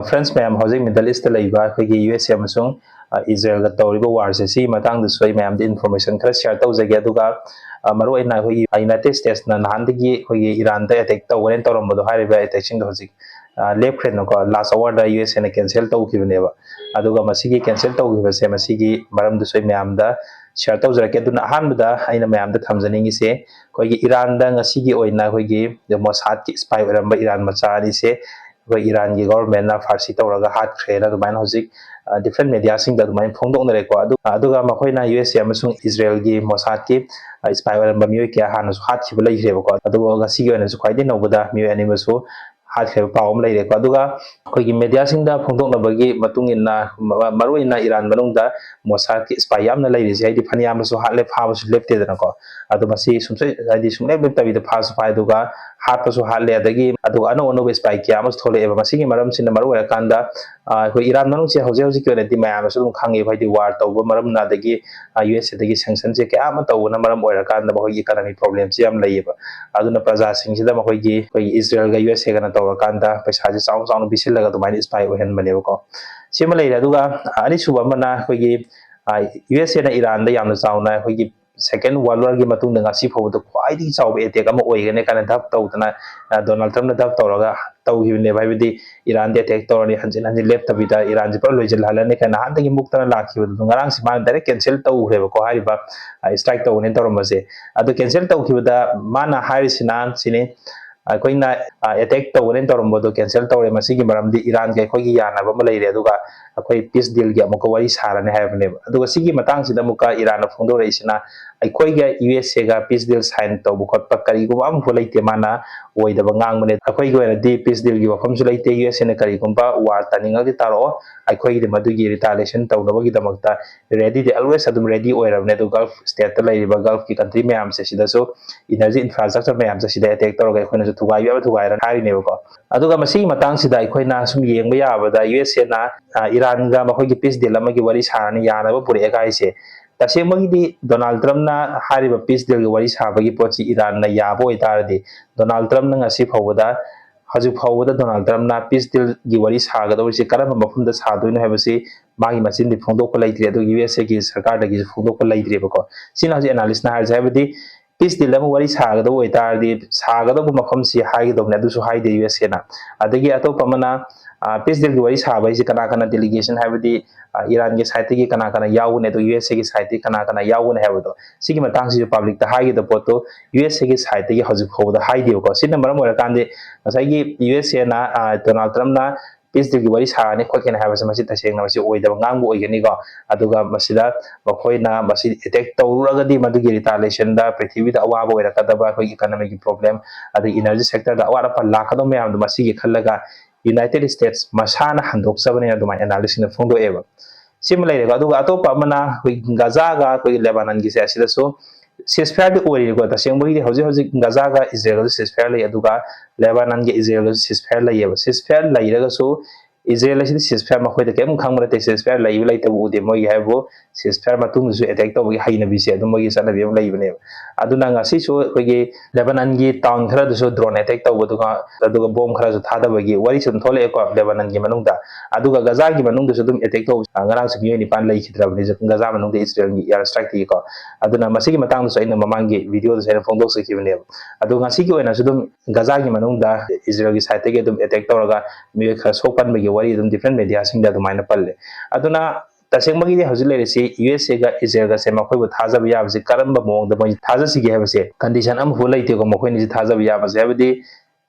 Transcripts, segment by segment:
Friends ma'am हौजिक middle east लेबा अखोगी USA अमसुंग Israel गा तौरिबा वार से सी मतांग सोई मैम द इन्फॉर्मेशन खरा शेयर तौजगे अदुगा मरुआइना अखोगी यूनाइटेड स्टेट्स ना नहानदगी अखोगी ईरान दा अटैक तौगरेन तौरमबदो हारिबा अटैकिंग हौजिक लेपख्रेनको लास्ट आवर दा यूएसए ने कैंसिल तौखिबनेबा अदुगा मसिगी कैंसिल तौखिबसे मसिगी मरम द सोई मैम दा शेयर तौजरके अदुना अहानबदा अइना मैम दा थमजनिंगिसे अखोगी ईरान दा ngасigi ओइना अखोगी मोसाद की स्पाई ओरंबा ईरान मचानी से ईरान की गवर्नमेंट ना फारसी तौरगा हाथ खेना दुमाइन हौजिक डिफरेंट मीडिया सिंग दा दुमाइन फोंदोंनरेको अदुगा मखोइना यूएसए अमसुंग इजराइल की मोसाद की स्पाई ओरंबा मियोय क्या हानसु हाथ खिबा लैरेबको अदुगा ngасigi ओइनासु ख्वाइदि नौबदा मियोय अनिमसु हाथ खेबा पावम लैरेको अदुगा अखोगी मीडिया सिंग दा फोंदोंनबगी मतुंग इन्ना मरुइना ईरान मनुंगदा मोसाद की स्पाई यामना लैरिसे हाइदि फनियामसु हाले फाबसु लेप्तेदनको अदु मसी सुमसे हाइदि सुंगले लेप्तबिदा फासु फाइदुगा हाथपसु हाले अदगी अदु अनो अनो स्पाई क्यामस थोले एबा मसिगी मरम सिन मरु ओया कांदा अखोई ईरान मनुंगसे हौजे हौजे केनदि मयामसु दुम खांगे भाइदि वार तौबा मरम नादगी यूएसए दगी सैंक्शन से क्या अमा तौबना मरम ओया कांदा मखोई इकोनॉमिक प्रॉब्लम से हम लैयेबा अदुना प्रजा सिंगसिदा मखोई इजराइल गा यूएसए गा तौरा कांदा पैसा जे चाउ चाउ बिसिलगा दुमाइन स्पाई ओहन बनेबको सिमा लैरे अदुगा अनिसुबा मना अखोई यूएसए ना ईरान दा यामना चाउना अखोई सेकेंड वर्ल्ड वार की मतुंग ngasi फोबो ख्वाइदि चाउ एटेक अमा ओइगने काने धप तौदना डोनाल्ड ट्रम्प धप तौरगा तौहिबने भाइबदि ईरान दे अटैक तौरनी हंजिन हंजिन लेप्तबिदा ईरान जे पर लोइजल हालने काने हानदगी मुक्तना लाखिबदु ngarang si मान डायरेक्ट कैंसिल तौरेबको हारिबा स्ट्राइक तौने तौरमसे अदु कैंसिल तौखिबदा माना हारिसिना सिने अखोइना अटैक तौने तौरमबदो कैंसिल तौरे मसिगी मरमदि ईरान के अखोगी यानाबा म लैरे अदुगा अखोई पीस डील की अमुक वरी सारने हाइबने अदुगा सिगी मतंग सिदा मुका ईरान फोंदोरेसिना अखोइगा यूएसए गा पीस डील साइन तौब खतप करिगुम अम फुलैते माना ओइदबा ngangbने अखोइगा ओइनादि पीस डील की वफमसु लैते यूएसए ने करिगुम्बा वार तनिंगदि तारो अखोइगी मदुगी रिटालिएशन तौनबगी दमकता रेडी दे ऑलवेज अदुम रेडी ओइरबने दु गल्फ स्टेट ता लैरिबा गल्फ की कंट्री मैम से सिदासु इनर्जी इंफ्रास्ट्रक्चर मैम से सिदा अटैक तौरगा अखोइना थुगाइबा थुगाइरन हारिनेबको अदुगा मसिगी मतंग सिदा अखोइना सुम येंगबा याबदा यूएसए ना ईरान गा मखोइगी पीस डील अमगी वरी सारने यानबा पुरे गाइसे तसेंबगी डोनाल्ड ट्रम्प ना हारिबा पीस डील की वरी साबगी पोची ईरान ना याबो ओइतारदि डोनाल्ड ट्रम्प ना ngasi फावदा हजु फावदा डोनाल्ड ट्रम्प ना पीस डील की वरी सागदौरिसे करम मफुमदा सादोइनो हाबसी मागी मचिन दि फोंदोक लैत्रे अदु यूएसए की सरकार दगी फोंदोक लैत्रेबको सिना हजि एनालिस्ट ना हारजे हाबदी पीस डील अम वरी सागदौ ओइतारदि सागदौ मफमसी हागिदौने अदुसु हाइदे यूएसए ना अदगी अतोपमना पीस डील की वरी साबाइसे कना कना डेलीगेशन हाबदी ईरान के साइड की कना कना याउने तो यूएसए की साइड की कना कना याउने हाबदो सिगी मतंग से पब्लिक ता हाइगे द पोतो यूएसए की साइड की हजु फोदा हाइदेको सिना मरम ओरा कांदे मसाइगी यूएसए ना डोनाल्ड ट्रम्प ना पीस डील की वरी साने खोकेन हाबसे मसि तसेंगना मसि ओइदब ngangu ओइगनिको अदुगा मसिदा मखोइना मसि अटैक तौरगदि मदुगी रिटालिएशन दा पृथ्वी दा अवाब ओइरकदबा अखोइ इकोनॉमिक प्रॉब्लम अदि एनर्जी सेक्टर दा अवारा पर लाखदो मैम मसि के खल्लगा यूनाइटेड स्टेट्स मसाना हंदोक्सबने दुमा एनालिसिस ने फोंदोएबा सिम लैरेगा अदुगा अतोपा अमना गाजागा लेबानन की सेसिदसु सिसफायर ओइरेको तसेंबगी हौजे हौजे गाजागा इजराइल सिसफायर लै अदुगा लेबानन के इजराइल सिसफायर लैयेबा सिसफायर लैरगसु इजराइल से सिसफायर मखोइदा केम खांगमरते सिसफायर लैबा लैतबु उदे मोइ हाइबो सिसफायर मतुंगसु अटैक तौबगी हाइनबिसे अदु मोइ सनबि हम लैबने अदुना ngasi सु अखोगी लेबानन की टाउन खरदसु ड्रोन अटैक तौबदुगा अदुगा बॉम्ब खरसु थादबगी वरी सुन थोलेको लेबानन की मनुंगदा अदुगा गाजा की मनुंगदसु दुम अटैक तौ ngarang su miyoy nipan laikhidrabni gaza manungda Israel ni air strike ti ko aduna masigi matangdu aina mamangi video du saina phongdok sakibne adu ngasi ki oina sudum gaza ki manungda Israel ki side ge dum attack tawraga miyoy khara sopan bagi wari dum different media sing da dumaina palle aduna तसेंबगी हजि लेरेसी USA गा Israel गा से मखोय थाजब याबसे Karamba मोंग the मोइ थाजसिगे हेबसे condition um who लैते को मखोय नि थाजब याबसे हेबदी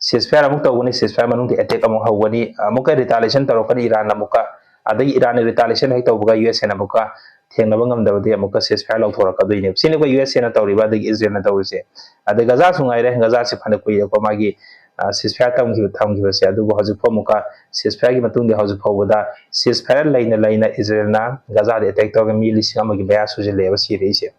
सिसफायर अमुक तौगनी सिसफायर मनुंग अटैक अमुक हवनी अमुक रिटालिएशन तौरकनी ईरान अमुक अदगी ईरान रिटालिएशन है तौबगा यूएसए ना अमुक थेंगनबा ngамदबदि अमुक सिसफायर लौथोरकदोइने सिनेको यूएसए ना तौरिबा अदगी इजराइल ना तौरिसे अदग गाजा सुंगाइरे गाजा से फने कुइ को मागी सिसफायर थमखिबसे अदुबो हजु फमुका सिसफायर की मतुंग हजु फौबदा सिसफायर लैना लैना इजराइल ना गाजा दे अटैक तौग मी लिसिंग अमगी बया सुजिलेबा सिरेइसे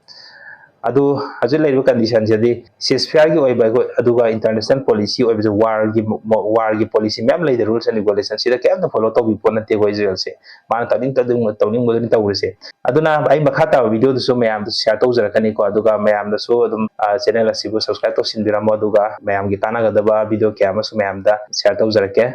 अदु हजु लैबा कंडीशन जदि सिसफायर की ओइबा अदुगा इंटरनेशनल पॉलिसी ओइबा वार की पॉलिसी मैम लैदे रूल्स एंड रेगुलेशन सिदा केम फॉलो तौबि पोनते को इजराइल से मान तनिंग बदनि तौरिसे अदुना आई मखाता वीडियो दुसु मैम शेयर तौजरकनी को अदुगा मैम दसु अदुम चैनल असिबु सब्सक्राइब तौसिनबिरमो अदुगा मैम की कानागदबा वीडियो क्या मैम दा शेयर तौजरके।